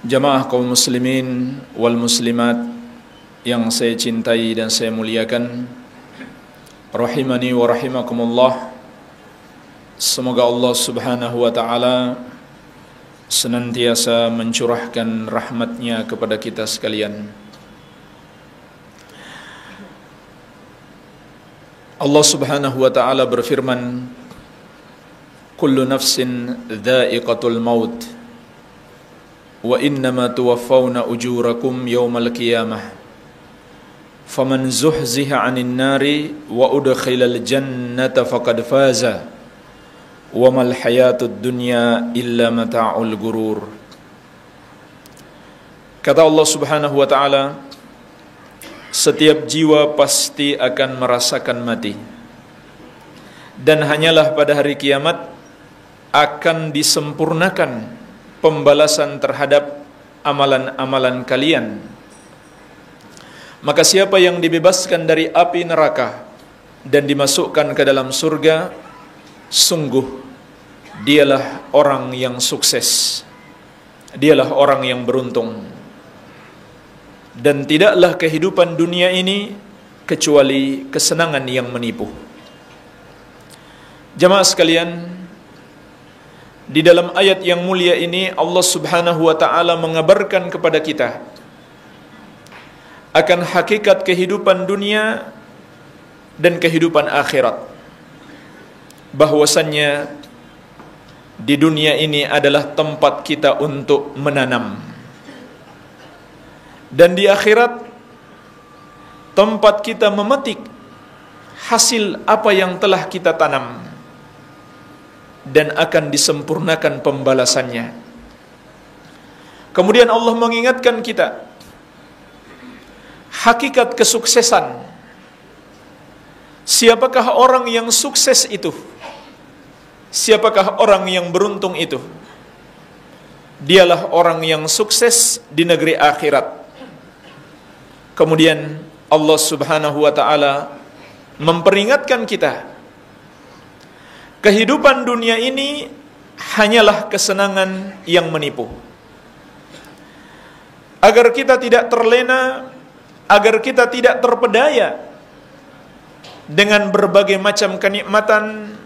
Jamaah kaum muslimin wal muslimat yang saya cintai dan saya muliakan, rahimani wa rahimakumullah. Semoga Allah subhanahu wa ta'ala senantiasa mencurahkan rahmatnya kepada kita sekalian. Allah subhanahu wa ta'ala berfirman, kullu nafsin dha'iqatul maut wa innama tuwaffawna ujurakum yawmal qiyamah faman zuhziha 'anil nari wa udkhilal jannata faqad faza wa mal hayatud dunya illa mata'ul gurur. Kata Allah subhanahu wa ta'ala, setiap jiwa pasti akan merasakan mati, dan hanyalah pada hari kiamat akan disempurnakan pembalasan terhadap amalan-amalan kalian. Maka siapa yang dibebaskan dari api neraka dan dimasukkan ke dalam surga, sungguh dialah orang yang sukses, dialah orang yang beruntung. Dan tidaklah kehidupan dunia ini kecuali kesenangan yang menipu. Jamaah sekalian, di dalam ayat yang mulia ini Allah subhanahu wa ta'ala mengabarkan kepada kita akan hakikat kehidupan dunia dan kehidupan akhirat. Bahwasannya di dunia ini adalah tempat kita untuk menanam, dan di akhirat tempat kita memetik hasil apa yang telah kita tanam, dan akan disempurnakan pembalasannya. Kemudian Allah mengingatkan kita hakikat kesuksesan. Siapakah orang yang sukses itu? Siapakah orang yang beruntung itu? Dialah orang yang sukses di negeri akhirat. Kemudian Allah subhanahu wa ta'ala memperingatkan kita, kehidupan dunia ini hanyalah kesenangan yang menipu. Agar kita tidak terlena, agar kita tidak terpedaya dengan berbagai macam kenikmatan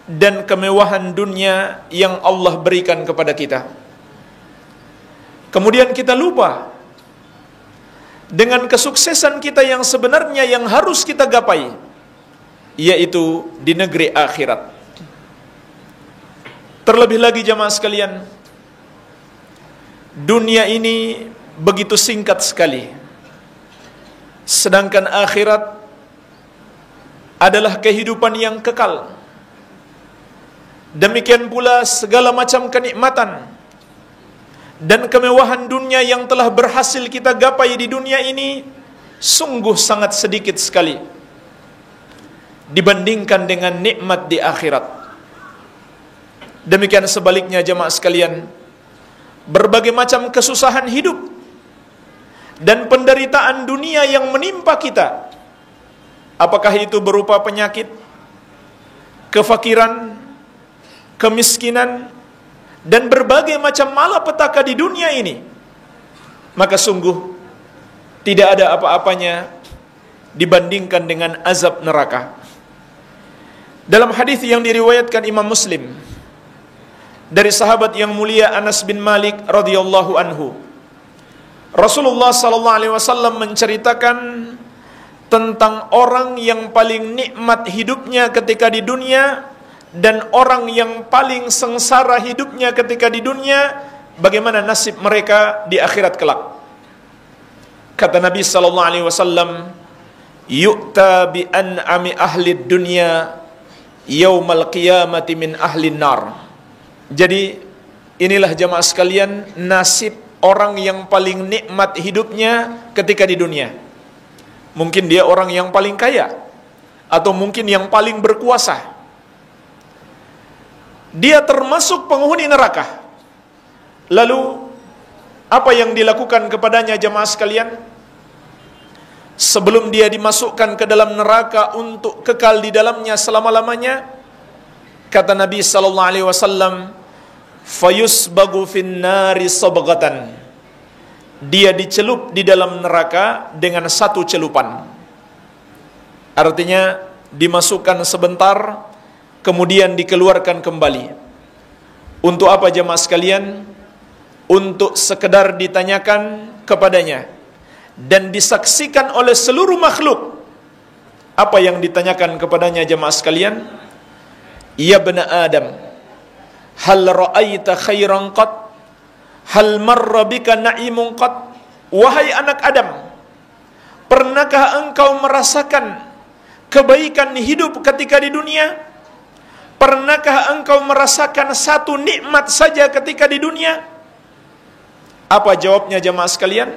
dan kemewahan dunia yang Allah berikan kepada kita. Kemudian kita lupa dengan kesuksesan kita yang sebenarnya yang harus kita gapai, yaitu di negeri akhirat. Terlebih lagi jamaah sekalian, dunia ini begitu singkat sekali, sedangkan akhirat adalah kehidupan yang kekal. Demikian pula segala macam kenikmatan dan kemewahan dunia yang telah berhasil kita gapai di dunia ini sungguh sangat sedikit sekali dibandingkan dengan nikmat di akhirat. Demikian sebaliknya jemaah sekalian, berbagai macam kesusahan hidup dan penderitaan dunia yang menimpa kita, apakah itu berupa penyakit, kefakiran, kemiskinan, dan berbagai macam malapetaka di dunia ini, maka sungguh tidak ada apa-apanya dibandingkan dengan azab neraka. Dalam hadis yang diriwayatkan Imam Muslim dari sahabat yang mulia Anas bin Malik radhiyallahu anhu, Rasulullah sallallahu alaihi wasallam menceritakan tentang orang yang paling nikmat hidupnya ketika di dunia dan orang yang paling sengsara hidupnya ketika di dunia, bagaimana nasib mereka di akhirat kelak. Kata Nabi sallallahu alaihi wasallam, yu'ta bi an'ami ahli dunya yaumal qiyamati min ahli nar. Jadi inilah jamaah sekalian nasib orang yang paling nikmat hidupnya ketika di dunia. Mungkin dia orang yang paling kaya, atau mungkin yang paling berkuasa. Dia termasuk penghuni neraka. Lalu apa yang dilakukan kepadanya jamaah sekalian? Sebelum dia dimasukkan ke dalam neraka untuk kekal di dalamnya selama-lamanya, kata Nabi sallallahu alaihi wasallam, fayusbagu fin nari sabghatan, dia dicelup di dalam neraka dengan satu celupan. Artinya dimasukkan sebentar, kemudian dikeluarkan kembali. Untuk apa jemaah sekalian? Untuk sekedar ditanyakan kepadanya dan disaksikan oleh seluruh makhluk. Apa yang ditanyakan kepadanya jemaah sekalian? Ya bani Adam, hal ra'aita khairan qat? Hal marra bika na'imun qat? Wahai anak Adam, pernahkah engkau merasakan kebaikan hidup ketika di dunia? Pernahkah engkau merasakan satu nikmat saja ketika di dunia? Apa jawabnya jemaah sekalian?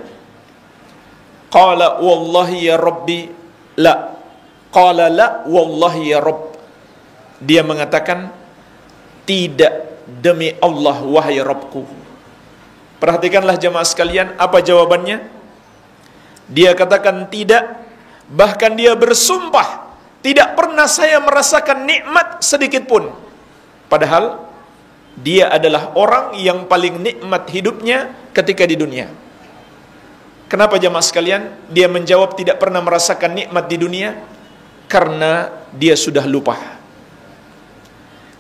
Qala wallahi ya Rabbi la. Qala la wallahi ya Rabb. Dia mengatakan, tidak demi Allah wahai Rabbku. Perhatikanlah jemaah sekalian, apa jawabannya? Dia katakan tidak, bahkan dia bersumpah, tidak pernah saya merasakan nikmat sedikit pun. Padahal dia adalah orang yang paling nikmat hidupnya ketika di dunia. Kenapa jemaah sekalian dia menjawab tidak pernah merasakan nikmat di dunia? Karena dia sudah lupa.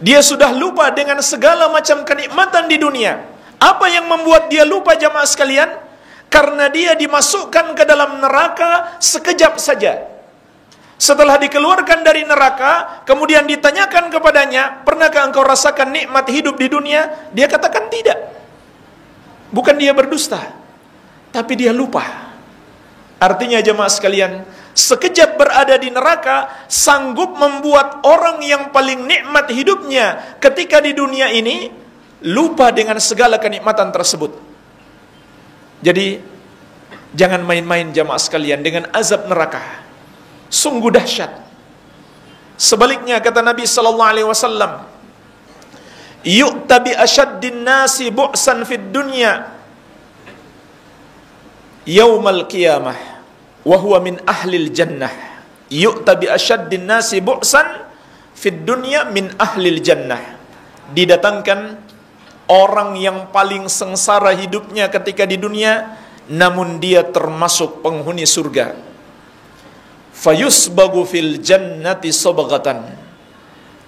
Dia sudah lupa dengan segala macam kenikmatan di dunia. Apa yang membuat dia lupa jemaah sekalian? Karena dia dimasukkan ke dalam neraka sekejap saja. Setelah dikeluarkan dari neraka, kemudian ditanyakan kepadanya, pernahkah engkau rasakan nikmat hidup di dunia? Dia katakan tidak. Bukan dia berdusta, tapi dia lupa. Artinya jemaah sekalian, sekejap berada di neraka sanggup membuat orang yang paling nikmat hidupnya ketika di dunia ini lupa dengan segala kenikmatan tersebut. Jadi jangan main-main jemaah sekalian dengan azab neraka. Sungguh dahsyat. Sebaliknya kata Nabi sallallahu alaihi wasallam, yu'ta bi asyaddin nasi bu'san fid dunya yaumal qiyamah wa huwa min ahlil jannah. Yu'ta bi asyaddin nasi bu'san fid dunya min ahlil jannah. Didatangkan orang yang paling sengsara hidupnya ketika di dunia, namun dia termasuk penghuni surga. Fayusbagu fil jannati sabghatan.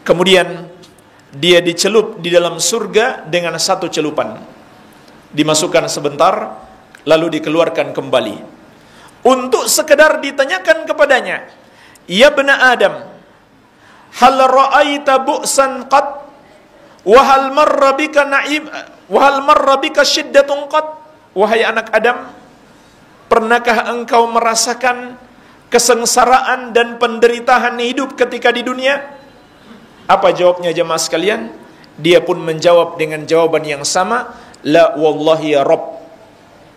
Kemudian dia dicelup di dalam surga dengan satu celupan. Dimasukkan sebentar, lalu dikeluarkan kembali. Untuk sekedar ditanyakan kepadanya, ya bani Adam, hal ra'aita bu'san qat? Wahal marra bika na'im, wahal marra bika syiddatun qat? Wahai anak Adam, pernahkah engkau merasakan kesengsaraan dan penderitaan hidup ketika di dunia? Apa jawabnya jemaah sekalian? Dia pun menjawab dengan jawaban yang sama, la wallahi ya Rabb,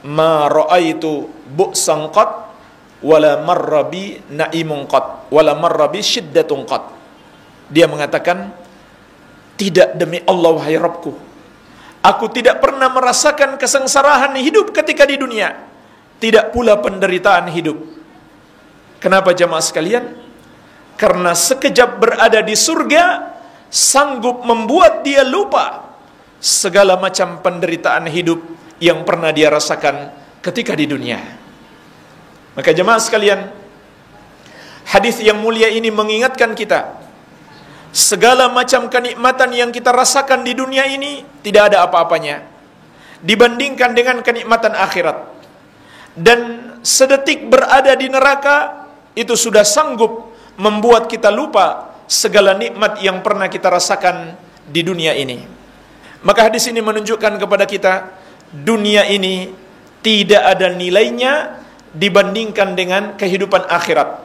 ma ra'aitu bu'san qat wala marra bi na'imun qat wala marra bi syiddatun qat. Dia mengatakan, tidak demi Allah wahai Rabbku, aku tidak pernah merasakan kesengsaraan hidup ketika di dunia, tidak pula penderitaan hidup. Kenapa jemaah sekalian? Karena sekejap berada di surga sanggup membuat dia lupa segala macam penderitaan hidup yang pernah dia rasakan ketika di dunia. Maka jemaah sekalian, hadis yang mulia ini mengingatkan kita, segala macam kenikmatan yang kita rasakan di dunia ini tidak ada apa-apanya dibandingkan dengan kenikmatan akhirat. Dan sedetik berada di neraka itu sudah sanggup membuat kita lupa segala nikmat yang pernah kita rasakan di dunia ini. Maka hadis ini menunjukkan kepada kita, dunia ini tidak ada nilainya dibandingkan dengan kehidupan akhirat.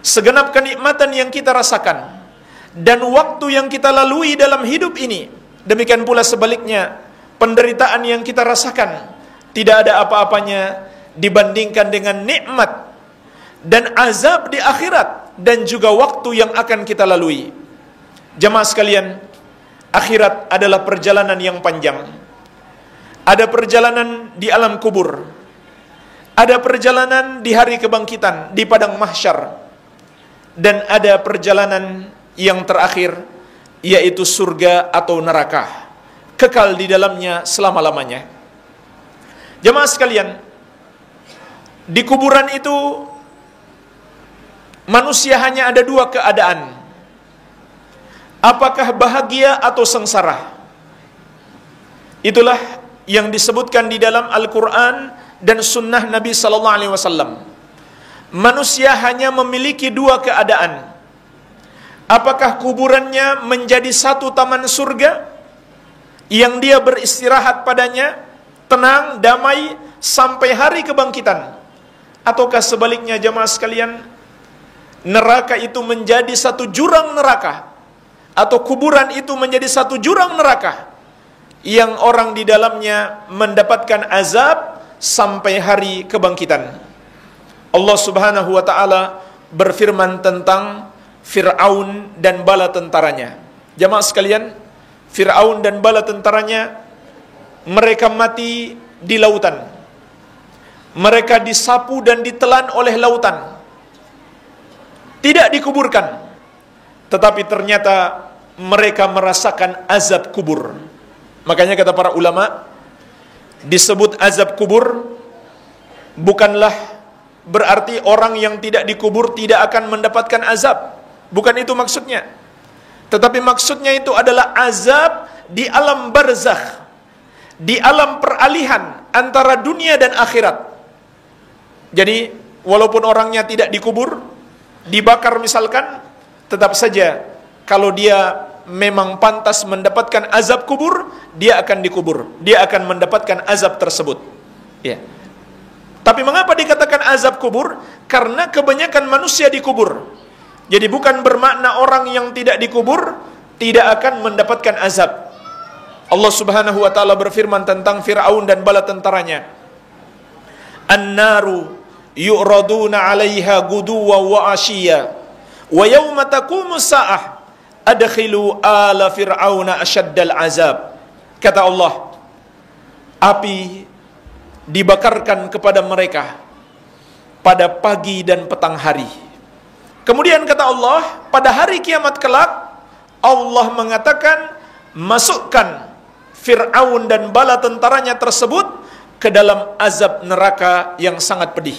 Segenap kenikmatan yang kita rasakan dan waktu yang kita lalui dalam hidup ini, demikian pula sebaliknya, penderitaan yang kita rasakan tidak ada apa-apanya dibandingkan dengan nikmat dan azab di akhirat dan juga waktu yang akan kita lalui. Jemaah sekalian, akhirat adalah perjalanan yang panjang. Ada perjalanan di alam kubur, ada perjalanan di hari kebangkitan di padang mahsyar, dan ada perjalanan yang terakhir, yaitu surga atau neraka, kekal di dalamnya selama-lamanya. Jemaah sekalian, di kuburan itu manusia hanya ada dua keadaan. Apakah bahagia atau sengsara? Itulah yang disebutkan di dalam Al-Quran dan Sunnah Nabi Sallallahu Alaihi Wasallam. Manusia hanya memiliki dua keadaan. Apakah kuburannya menjadi satu taman surga yang dia beristirahat padanya, tenang, damai sampai hari kebangkitan, ataukah sebaliknya jemaah sekalian, neraka itu menjadi satu jurang neraka, atau kuburan itu menjadi satu jurang neraka yang orang di dalamnya mendapatkan azab sampai hari kebangkitan. Allah Subhanahu wa taala berfirman tentang Fir'aun dan bala tentaranya. Jamaah sekalian, Fir'aun dan bala tentaranya, mereka mati di lautan. Mereka disapu dan ditelan oleh lautan. Tidak dikuburkan. Tetapi ternyata mereka merasakan azab kubur. Makanya kata para ulama, disebut azab kubur bukanlah berarti orang yang tidak dikubur tidak akan mendapatkan azab. Bukan itu maksudnya. Tetapi maksudnya itu adalah azab di alam barzakh, di alam peralihan antara dunia dan akhirat. Jadi walaupun orangnya tidak dikubur, dibakar misalkan, tetap saja kalau dia memang pantas mendapatkan azab kubur, dia akan dikubur, dia akan mendapatkan azab tersebut. Ya. Tapi mengapa dikatakan azab kubur? Karena kebanyakan manusia dikubur. Jadi bukan bermakna orang yang tidak dikubur tidak akan mendapatkan azab. Allah Subhanahu wa taala berfirman tentang Fir'aun dan bala tentaranya. An-naru yu'raduna 'alaiha guduwa wa 'ashiyya wa yawma taqumu sa'ah adkhilu ala fir'auna asyaddal azab. Kata Allah, api dibakarkan kepada mereka pada pagi dan petang hari. Kemudian kata Allah, pada hari kiamat kelak Allah mengatakan, masukkan Fir'aun dan bala tentaranya tersebut ke dalam azab neraka yang sangat pedih.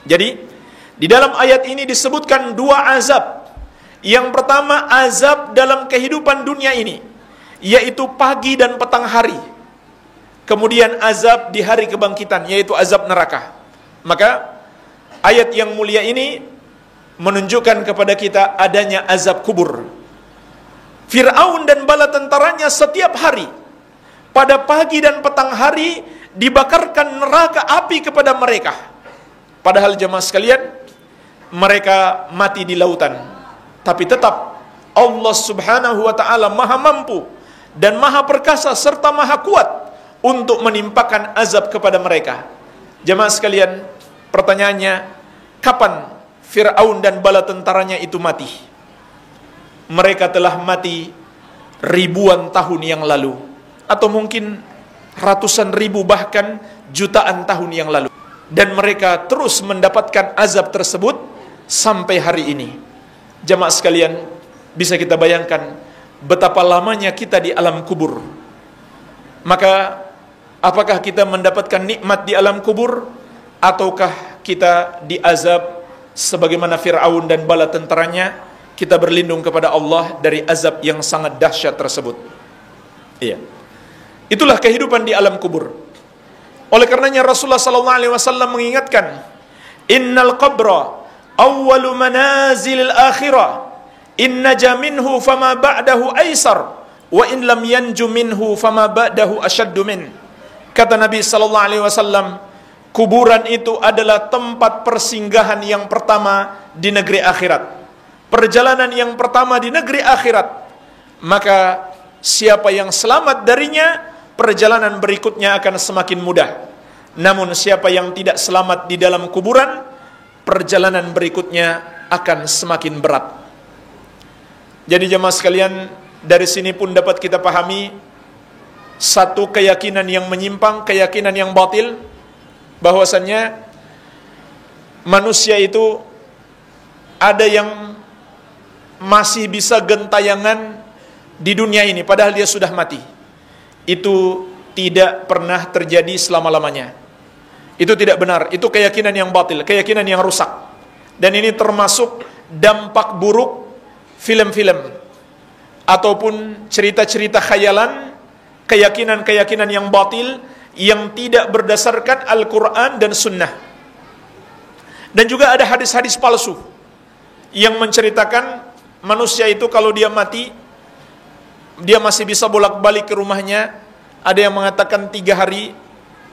Jadi di dalam ayat ini disebutkan dua azab. Yang pertama azab dalam kehidupan dunia ini, yaitu pagi dan petang hari. Kemudian azab di hari kebangkitan, yaitu azab neraka. Maka ayat yang mulia ini menunjukkan kepada kita adanya azab kubur. Fir'aun dan bala tentaranya setiap hari, pada pagi dan petang hari, dibakarkan neraka api kepada mereka. Padahal jemaah sekalian, mereka mati di lautan. Tapi tetap Allah Subhanahu wa ta'ala maha mampu dan maha perkasa serta maha kuat untuk menimpakan azab kepada mereka. Jemaah sekalian, pertanyaannya, kapan Fir'aun dan bala tentaranya itu mati? Mereka telah mati ribuan tahun yang lalu, atau mungkin ratusan ribu bahkan jutaan tahun yang lalu. Dan mereka terus mendapatkan azab tersebut sampai hari ini. Jemaah sekalian, bisa kita bayangkan betapa lamanya kita di alam kubur. Maka apakah kita mendapatkan nikmat di alam kubur, ataukah kita diazab sebagaimana Fir'aun dan bala tentaranya? Kita berlindung kepada Allah dari azab yang sangat dahsyat tersebut. Iya. Itulah kehidupan di alam kubur. Oleh karenanya Rasulullah SAW mengingatkan, innal qabra awwalu manazilil akhirah, in naja minhu fama ba'dahu aisar, wa in lam yanju minhu fama ba'dahu asyaddu min. Kata Nabi SAW, kuburan itu adalah tempat persinggahan yang pertama di negeri akhirat, perjalanan yang pertama di negeri akhirat. Maka siapa yang selamat darinya, perjalanan berikutnya akan semakin mudah. Namun siapa yang tidak selamat di dalam kuburan, perjalanan berikutnya akan semakin berat. Jadi jemaah sekalian, dari sini pun dapat kita pahami satu keyakinan yang menyimpang, keyakinan yang batil, bahwasannya manusia itu ada yang masih bisa gentayangan di dunia ini padahal dia sudah mati. Itu tidak pernah terjadi selama-lamanya. Itu tidak benar, itu keyakinan yang batil, keyakinan yang rusak. Dan ini termasuk dampak buruk film-film ataupun cerita-cerita khayalan, keyakinan-keyakinan yang batil yang tidak berdasarkan Al-Quran dan Sunnah. Dan juga ada hadis-hadis palsu yang menceritakan manusia itu kalau dia mati, dia masih bisa bolak-balik ke rumahnya. Ada yang mengatakan 3 hari,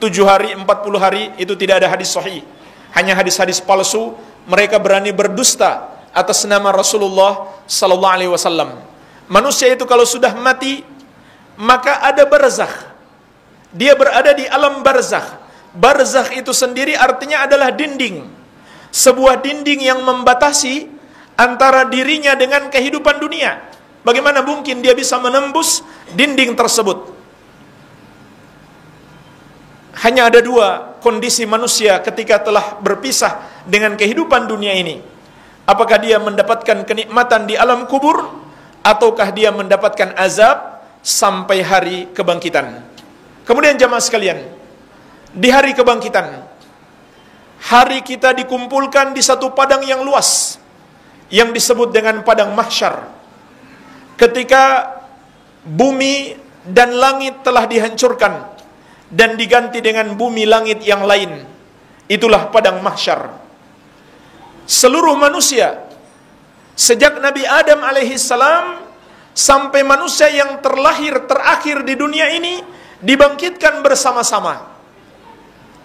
7 hari, 40 hari. Itu tidak ada hadis sahih, hanya hadis-hadis palsu. Mereka berani berdusta atas nama Rasulullah sallallahu alaihi wasallam. Manusia itu kalau sudah mati, maka ada barzakh. Dia berada di alam barzakh. Barzakh itu sendiri artinya adalah dinding. Sebuah dinding yang membatasi antara dirinya dengan kehidupan dunia. Bagaimana mungkin dia bisa menembus dinding tersebut? Hanya ada 2 kondisi manusia ketika telah berpisah dengan kehidupan dunia ini. Apakah dia mendapatkan kenikmatan di alam kubur, ataukah dia mendapatkan azab sampai hari kebangkitan. Kemudian jamaah sekalian, di hari kebangkitan, hari kita dikumpulkan di satu padang yang luas yang disebut dengan padang mahsyar. Ketika bumi dan langit telah dihancurkan dan diganti dengan bumi langit yang lain, itulah padang mahsyar. Seluruh manusia sejak Nabi Adam alaihissalam sampai manusia yang terlahir terakhir di dunia ini dibangkitkan bersama-sama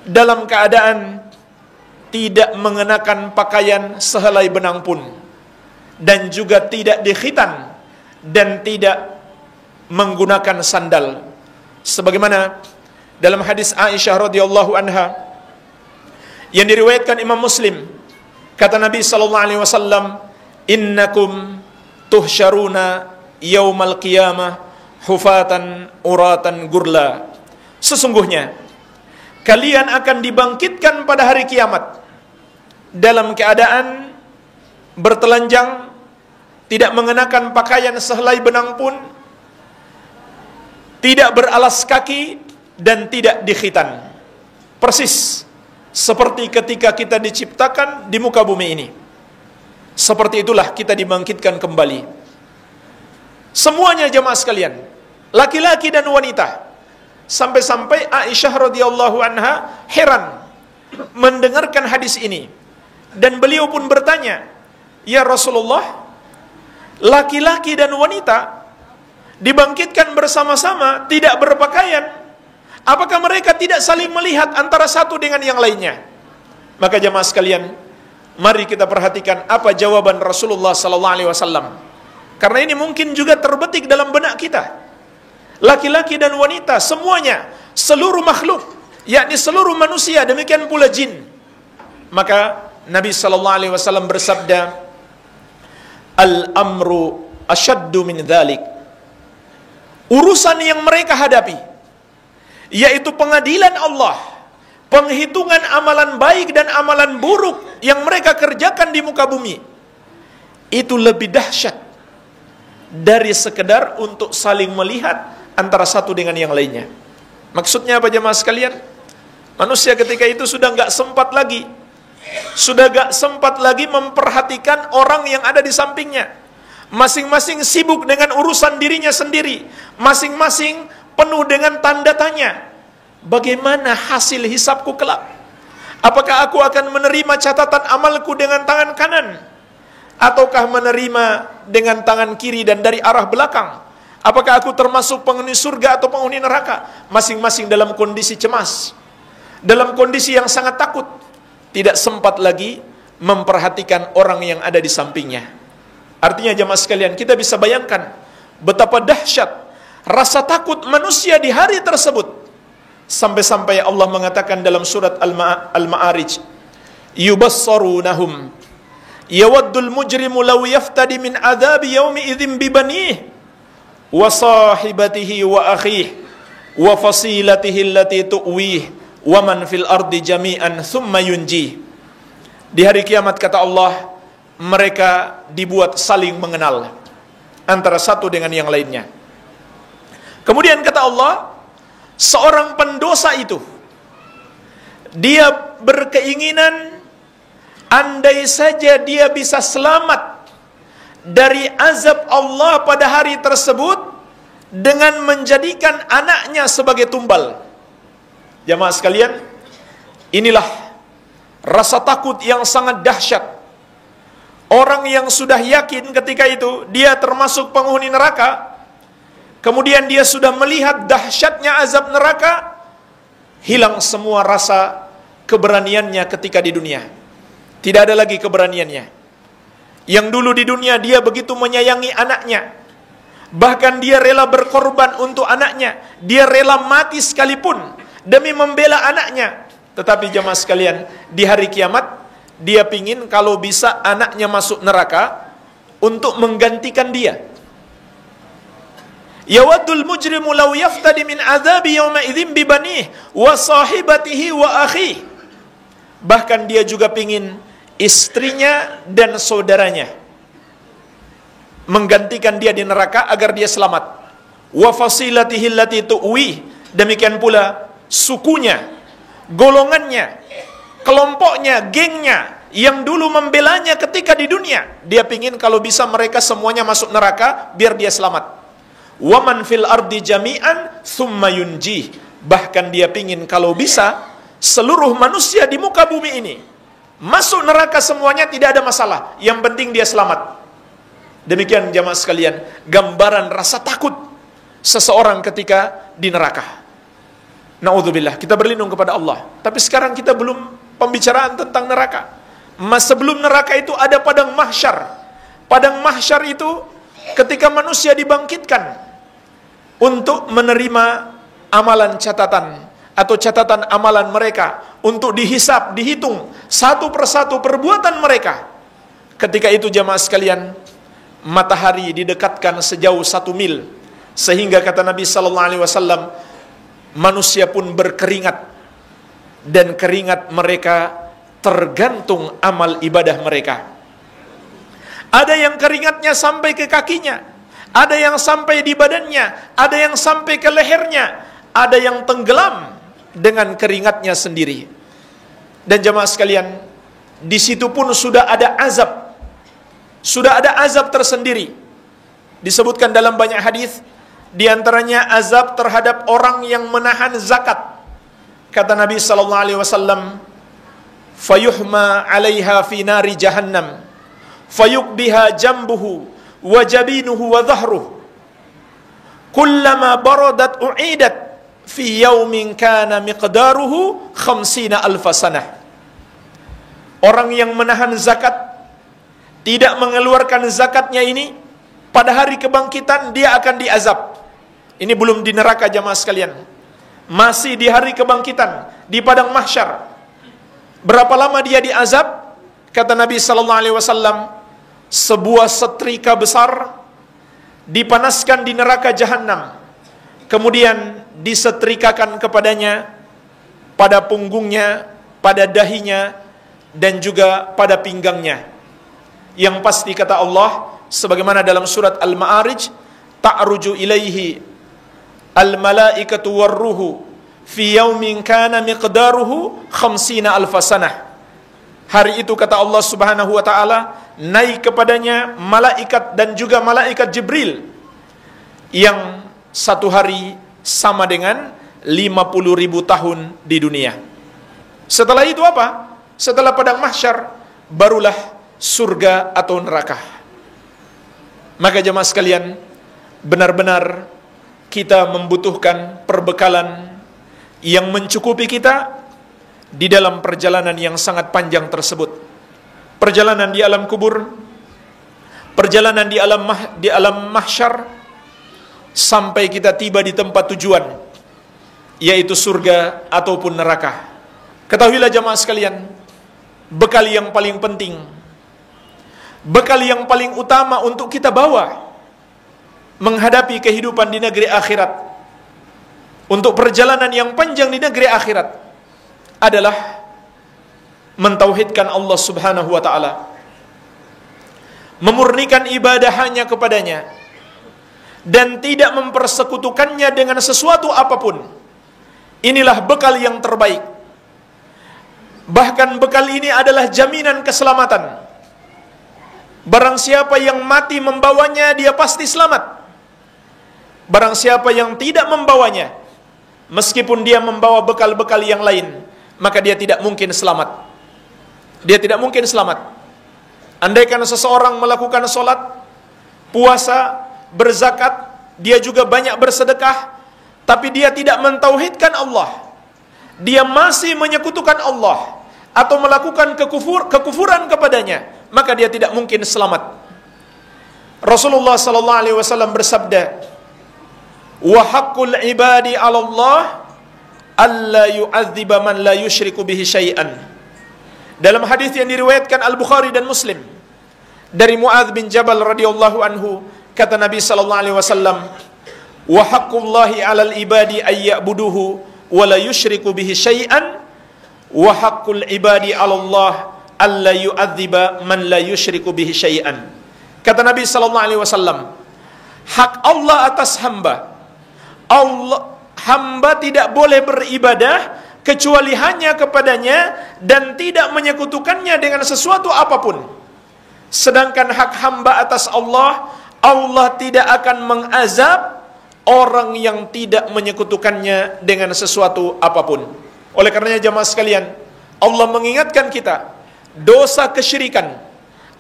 dalam keadaan tidak mengenakan pakaian sehelai benang pun, dan juga tidak dikhitan dan tidak menggunakan sandal. Sebagaimana dalam hadis Aisyah radhiyallahu anha yang diriwayatkan Imam Muslim, kata Nabi sallallahu alaihi wasallam, "Innakum tuhsyaruna yaumal qiyamah hufatan uratan gurla." Sesungguhnya kalian akan dibangkitkan pada hari kiamat dalam keadaan bertelanjang, tidak mengenakan pakaian sehelai benang pun, tidak beralas kaki, dan tidak dikhitan. Persis seperti ketika kita diciptakan di muka bumi ini. Seperti itulah kita dibangkitkan kembali. Semuanya jemaah sekalian, laki-laki dan wanita. Sampai-sampai Aisyah radhiyallahu anha heran mendengarkan hadis ini, dan beliau pun bertanya, "Ya Rasulullah, laki-laki dan wanita dibangkitkan bersama-sama, tidak berpakaian, apakah mereka tidak saling melihat antara satu dengan yang lainnya?" Maka jemaah sekalian, mari kita perhatikan apa jawaban Rasulullah sallallahu alaihi wasallam. Karena ini mungkin juga terbetik dalam benak kita. Laki-laki dan wanita semuanya, seluruh makhluk, yakni seluruh manusia, demikian pula jin. Maka Nabi sallallahu alaihi wasallam bersabda, "Al-amru asyaddu min dzalik." Urusan yang mereka hadapi, yaitu pengadilan Allah, penghitungan amalan baik dan amalan buruk yang mereka kerjakan di muka bumi, itu lebih dahsyat dari sekedar untuk saling melihat antara satu dengan yang lainnya. Maksudnya apa jemaah sekalian? Manusia ketika itu sudah gak sempat lagi memperhatikan orang yang ada di sampingnya. Masing-masing sibuk dengan urusan dirinya sendiri, masing-masing penuh dengan tanda tanya. Bagaimana hasil hisabku kelak? Apakah aku akan menerima catatan amalku dengan tangan kanan, ataukah menerima dengan tangan kiri dan dari arah belakang? Apakah aku termasuk penghuni surga atau penghuni neraka? Masing-masing dalam kondisi cemas, dalam kondisi yang sangat takut, tidak sempat lagi memperhatikan orang yang ada di sampingnya. Artinya jemaah sekalian, kita bisa bayangkan betapa dahsyat rasa takut manusia di hari tersebut. Sampai-sampai Allah mengatakan dalam surat Al-Ma'arij, "Yubassarunahum yawaddul mujrimu law yaftadi min adzabi yaumi idzin bibanih wa sahibatihi wa akhihi wa fasilatihi allati tu'wih wa man fil ardi jami'an thumma yunji." Di hari kiamat kata Allah, mereka dibuat saling mengenal antara satu dengan yang lainnya. Kemudian kata Allah, seorang pendosa itu Dia berkeinginan andai saja dia bisa selamat dari azab Allah pada hari tersebut dengan menjadikan anaknya sebagai tumbal. Jamaah sekalian, inilah rasa takut yang sangat dahsyat. Orang yang sudah yakin ketika itu dia termasuk penghuni neraka, kemudian dia sudah melihat dahsyatnya azab neraka, hilang semua rasa keberaniannya ketika di dunia. Tidak ada lagi keberaniannya. Yang dulu di dunia dia begitu menyayangi anaknya, bahkan dia rela berkorban untuk anaknya, dia rela mati sekalipun demi membela anaknya. Tetapi jamaah sekalian, di hari kiamat dia pingin kalau bisa anaknya masuk neraka untuk menggantikan dia. Yawaddul mujrimu law yaftadi min adzabi yawma idzin bi banih wa sahibatihi wa akhihi. Bahkan dia juga pingin istrinya dan saudaranya menggantikan dia di neraka agar dia selamat. Wa fasilatihi allati tuwi, demikian pula sukunya, golongannya, kelompoknya, gengnya yang dulu membelanya ketika di dunia. Dia pingin kalau bisa mereka semuanya masuk neraka biar dia selamat. Wa man fil ardi jami'an thumma yunjih. Bahkan dia pingin kalau bisa seluruh manusia di muka bumi ini masuk neraka semuanya, tidak ada masalah, yang penting dia selamat. Demikian jamaah sekalian, gambaran rasa takut seseorang ketika di neraka. Na'udzubillah, kita berlindung kepada Allah. Tapi sekarang kita belum pembicaraan tentang neraka. Sebelum neraka itu ada padang mahsyar. Padang mahsyar itu ketika manusia dibangkitkan untuk menerima amalan catatan atau catatan amalan mereka, untuk dihisap, dihitung satu persatu perbuatan mereka. Ketika itu jamaah sekalian, matahari didekatkan sejauh 1 mil, sehingga kata Nabi sallallahu alaihi wasallam, manusia pun berkeringat, dan keringat mereka tergantung amal ibadah mereka. Ada yang keringatnya sampai ke kakinya, ada yang sampai di badannya, ada yang sampai ke lehernya, ada yang tenggelam dengan keringatnya sendiri. Dan jemaah sekalian, di situ pun sudah ada azab. Sudah ada azab tersendiri. Disebutkan dalam banyak hadis, di antaranya azab terhadap orang yang menahan zakat. Kata Nabi sallallahu alaihi wasallam, "Fayuhma 'alaiha fi nari jahannam, fayukbiha jambuhu wa jabinuhu wa dhahruhu. Kullama baradat u'idat fi yaumin kana miqdaruhu 50 alfa sanah." Orang yang menahan zakat, tidak mengeluarkan zakatnya ini, pada hari kebangkitan dia akan diazab. Ini belum di neraka jamaah sekalian, masih di hari kebangkitan, di padang mahsyar. Berapa lama dia diazab? Kata Nabi sallallahu alaihi wasallam, sebuah setrika besar dipanaskan di neraka jahanam, kemudian disetrikakan kepadanya pada punggungnya, pada dahinya, dan juga pada pinggangnya. Yang pasti kata Allah, sebagaimana dalam surat Al-Ma'arij, ta'ruju ilaihi al-malaikatu warruhu fi yaumin kana miqdaruhu 50 alfa sanah. Hari itu kata Allah Subhanahu wa taala, naik kepadanya malaikat dan juga malaikat Jibril yang satu hari sama dengan 50.000 tahun di dunia. Setelah itu apa? Setelah padang mahsyar, barulah surga atau neraka. Maka jemaah sekalian, benar-benar kita membutuhkan perbekalan yang mencukupi kita di dalam perjalanan yang sangat panjang tersebut. Perjalanan di alam kubur, perjalanan di alam mahsyar, sampai kita tiba di tempat tujuan, yaitu surga ataupun neraka. Ketahuilah jemaah sekalian, bekal yang paling penting, bekal yang paling utama untuk kita bawa menghadapi kehidupan di negeri akhirat, untuk perjalanan yang panjang di negeri akhirat, adalah mentauhidkan Allah Subhanahu wa ta'ala, memurnikan ibadah hanya kepadanya, dan tidak mempersekutukannya dengan sesuatu apapun. Inilah bekal yang terbaik. Bahkan bekal ini adalah jaminan keselamatan. Barang siapa yang mati membawanya, dia pasti selamat. Barang siapa yang tidak membawanya, meskipun dia membawa bekal-bekal yang lain, maka dia tidak mungkin selamat. Dia tidak mungkin selamat. Andaikan seseorang melakukan sholat, puasa, berzakat, dia juga banyak bersedekah, tapi dia tidak mentauhidkan Allah, dia masih menyekutukan Allah, atau melakukan kekufuran kepadanya, maka dia tidak mungkin selamat. Rasulullah sallallahu alaihi wasallam bersabda, "Wa haqqul ibadi 'ala Allah alla yu'adziba man la yusyriku bihi syai'an." Dalam hadis yang diriwayatkan Al-Bukhari dan Muslim dari Muadz bin Jabal radhiyallahu anhu, kata Nabi sallallahu alaihi wasallam, "Wa haqqullahi 'alal ibadi ay ya'buduhu wa la yusyriku bihi syai'an wa haqqul ibadi 'ala Allah alla yu'adziba man la yusyriku bihi syai'an." Kata Nabi sallallahu alaihi wasallam, hak Allah atas hamba, hamba tidak boleh beribadah kecuali hanya kepadanya dan tidak menyekutukannya dengan sesuatu apapun. Sedangkan hak hamba atas Allah, Allah tidak akan mengazab orang yang tidak menyekutukannya dengan sesuatu apapun. Oleh karenanya jamaah sekalian, Allah mengingatkan kita, dosa kesyirikan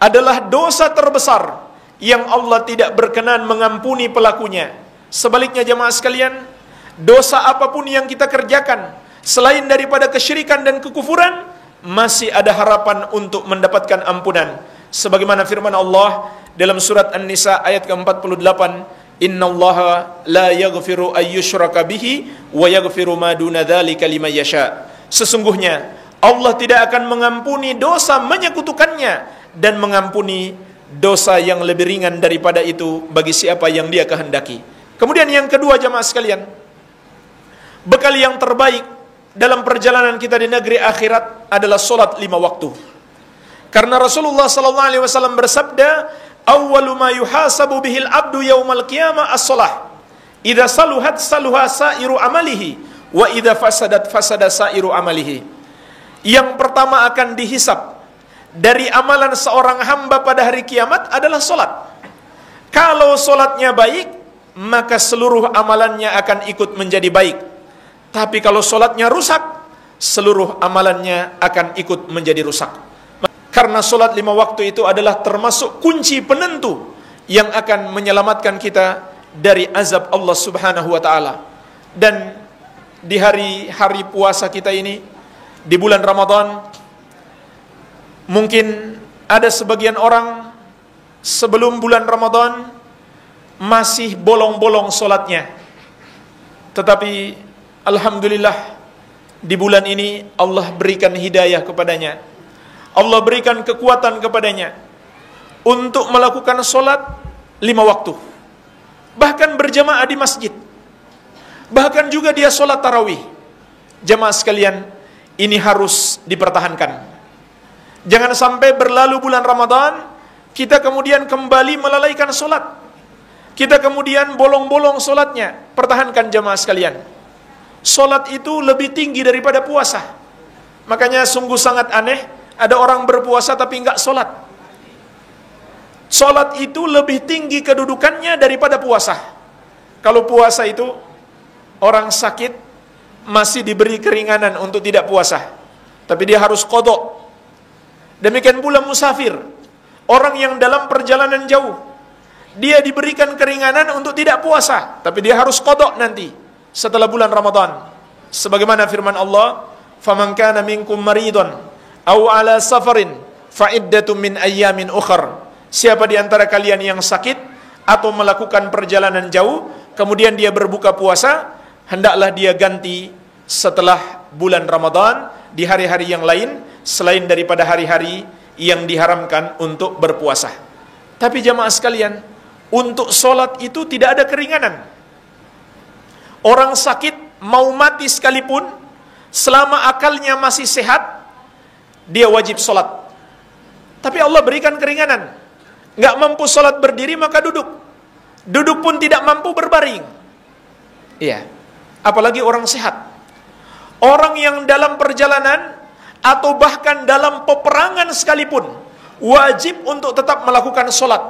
adalah dosa terbesar yang Allah tidak berkenan mengampuni pelakunya. Sebaliknya jamaah sekalian, dosa apapun yang kita kerjakan selain daripada kesyirikan dan kekufuran, masih ada harapan untuk mendapatkan ampunan. Sebagaimana firman Allah dalam surat An-Nisa ayat ke-48, "Innallaha la yaghfiru ayyushraka bihi wa yaghfiru ma duna dzalika liman yasha." Sesungguhnya Allah tidak akan mengampuni dosa menyekutukannya dan mengampuni dosa yang lebih ringan daripada itu bagi siapa yang Dia kehendaki. Kemudian yang kedua jamaah sekalian, bekal yang terbaik dalam perjalanan kita di negeri akhirat adalah solat 5 waktu. Karena Rasulullah sallallahu alaihi wasallam bersabda, "Awwalu ma yuhasabu bihil abdu yaumal qiyamah as-shalah. Idza saluhat saluha sairu amalihi wa idza fasadat fasada sairu amalihi." Yang pertama akan dihisab dari amalan seorang hamba pada hari kiamat adalah solat. Kalau solatnya baik, maka seluruh amalannya akan ikut menjadi baik. Tapi kalau solatnya rusak, seluruh amalannya akan ikut menjadi rusak. Karena solat 5 waktu itu adalah termasuk kunci penentu yang akan menyelamatkan kita dari azab Allah subhanahu wa ta'ala. Dan di hari-hari puasa kita ini, di bulan Ramadan, mungkin ada sebagian orang sebelum bulan Ramadan masih bolong-bolong solatnya. Tetapi alhamdulillah di bulan ini Allah berikan hidayah kepadanya, Allah berikan kekuatan kepadanya untuk melakukan solat 5 waktu, bahkan berjamaah di masjid, bahkan juga dia solat tarawih. Jamaah sekalian, ini harus dipertahankan. Jangan sampai berlalu bulan Ramadan, kita kemudian kembali melalaikan solat, kita kemudian bolong-bolong solatnya. Pertahankan jamaah sekalian. Solat itu lebih tinggi daripada puasa. Makanya sungguh sangat aneh, ada orang berpuasa tapi enggak solat. Solat itu lebih tinggi kedudukannya daripada puasa. Kalau puasa itu, orang sakit masih diberi keringanan untuk tidak puasa, tapi dia harus qadha. Demikian pula musafir, orang yang dalam perjalanan jauh, dia diberikan keringanan untuk tidak puasa, tapi dia harus qadha nanti setelah bulan Ramadan. Sebagaimana firman Allah, "Faman kana minkum maridun aw ala safarin fa iddatun min ayyamin ukhra." Siapa di antara kalian yang sakit atau melakukan perjalanan jauh, kemudian dia berbuka puasa, hendaklah dia ganti setelah bulan Ramadan di hari-hari yang lain selain daripada hari-hari yang diharamkan untuk berpuasa. Tapi jamaah sekalian, untuk sholat itu tidak ada keringanan. Orang sakit mau mati sekalipun, selama akalnya masih sehat, dia wajib sholat. Tapi Allah berikan keringanan. Nggak mampu sholat berdiri, maka duduk. Duduk pun tidak mampu berbaring. Iya. Apalagi orang sehat. Orang yang dalam perjalanan atau bahkan dalam peperangan sekalipun, wajib untuk tetap melakukan sholat.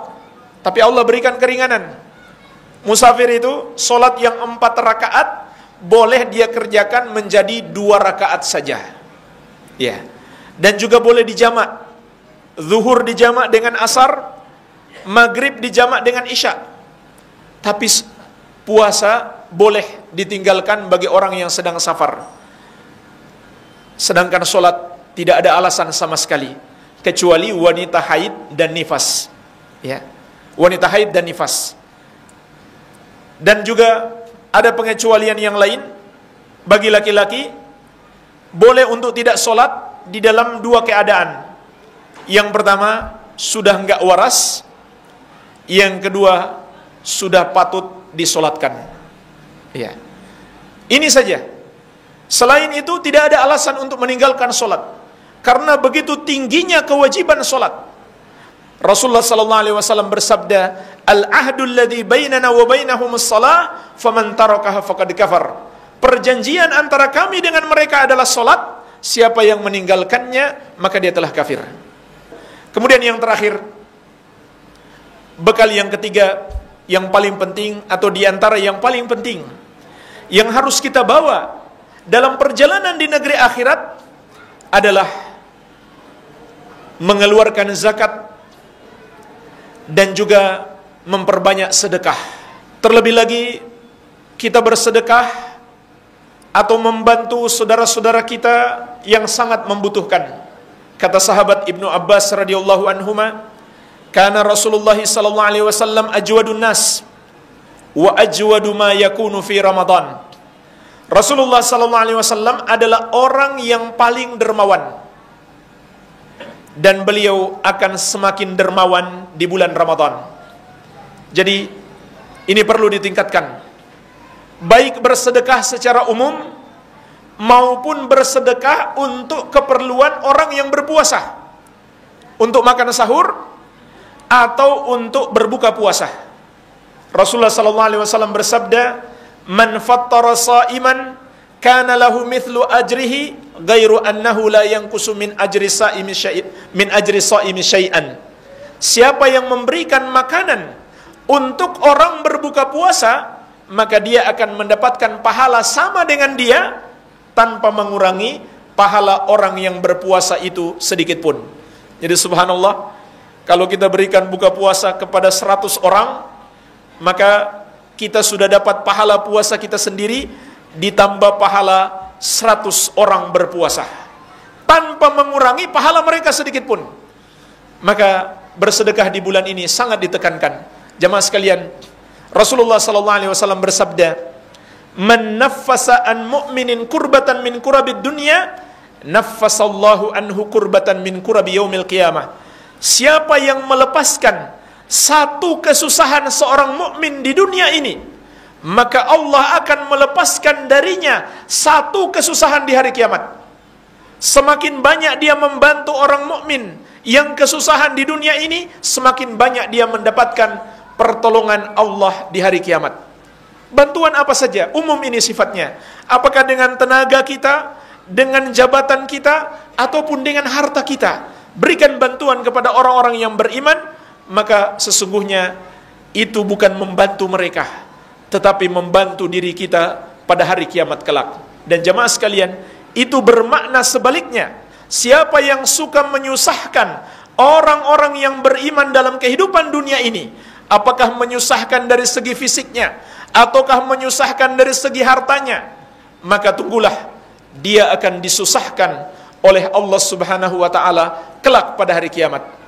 Tapi Allah berikan keringanan. Musafir itu sholat yang 4 rakaat boleh dia kerjakan menjadi 2 rakaat saja. Ya. Dan juga boleh dijamak. Zuhur dijamak dengan asar, maghrib dijamak dengan isya. Tapi puasa boleh ditinggalkan bagi orang yang sedang safar. Sedangkan sholat tidak ada alasan sama sekali, kecuali wanita haid dan nifas. Ya, wanita haid dan nifas. Dan juga ada pengecualian yang lain bagi laki-laki, boleh untuk tidak sholat di dalam 2 keadaan. Yang pertama, sudah enggak waras. Yang kedua, sudah patut disolatkan. Ya. Ini saja. Selain itu tidak ada alasan untuk meninggalkan solat, karena begitu tingginya kewajiban solat. Rasulullah sallallahu alaihi wasallam bersabda, "Al-ahdu alladhi bainana wa bainahumus shalah, faman tarakaha faqad kafar." Perjanjian antara kami dengan mereka adalah solat. Siapa yang meninggalkannya, maka dia telah kafir. Kemudian yang terakhir, bekal yang ketiga, yang paling penting atau diantara yang paling penting yang harus kita bawa dalam perjalanan di negeri akhirat adalah mengeluarkan zakat dan juga memperbanyak sedekah. Terlebih lagi kita bersedekah atau membantu saudara-saudara kita yang sangat membutuhkan. Kata sahabat Ibnu Abbas radhiyallahu anhuma, "Kana Rasulullah sallallahu alaihi wasallam ajwadun nas wa ajwadu ma yakunu fi Ramadan." Rasulullah sallallahu alaihi wasallam adalah orang yang paling dermawan, dan beliau akan semakin dermawan di bulan Ramadan. Jadi ini perlu ditingkatkan, baik bersedekah secara umum maupun bersedekah untuk keperluan orang yang berpuasa, untuk makan sahur atau untuk berbuka puasa. Rasulullah sallallahu alaihi wasallam bersabda, "Man fattara sha'iman kana lahu mithlu ajrihi ghairu annahu la yanqusu min ajri sha'imi syai'an." Siapa yang memberikan makanan untuk orang berbuka puasa, maka dia akan mendapatkan pahala sama dengan dia tanpa mengurangi pahala orang yang berpuasa itu sedikit pun. Jadi subhanallah, kalau kita berikan buka puasa kepada 100 orang, maka kita sudah dapat pahala puasa kita sendiri ditambah pahala 100 orang berpuasa, tanpa mengurangi pahala mereka sedikit pun. Maka bersedekah di bulan ini sangat ditekankan. Jamaah sekalian, Rasulullah sallallahu alaihi wasallam bersabda, "Man naffasa an mu'minin kurbatan min kurabid dunya, naffasallahu anhu kurbatan min kurabi yaumil qiyamah." Siapa yang melepaskan satu kesusahan seorang mukmin di dunia ini, maka Allah akan melepaskan darinya satu kesusahan di hari kiamat. Semakin banyak dia membantu orang mukmin yang kesusahan di dunia ini, semakin banyak dia mendapatkan pertolongan Allah di hari kiamat. Bantuan apa saja, umum ini sifatnya. Apakah dengan tenaga kita, dengan jabatan kita, ataupun dengan harta kita. Berikan bantuan kepada orang-orang yang beriman, maka sesungguhnya itu bukan membantu mereka, tetapi membantu diri kita pada hari kiamat kelak. Dan jemaah sekalian, itu bermakna sebaliknya. Siapa yang suka menyusahkan orang-orang yang beriman dalam kehidupan dunia ini, apakah menyusahkan dari segi fisiknya, ataukah menyusahkan dari segi hartanya, maka tunggulah, dia akan disusahkan oleh Allah Subhanahu wa ta'ala kelak pada hari kiamat.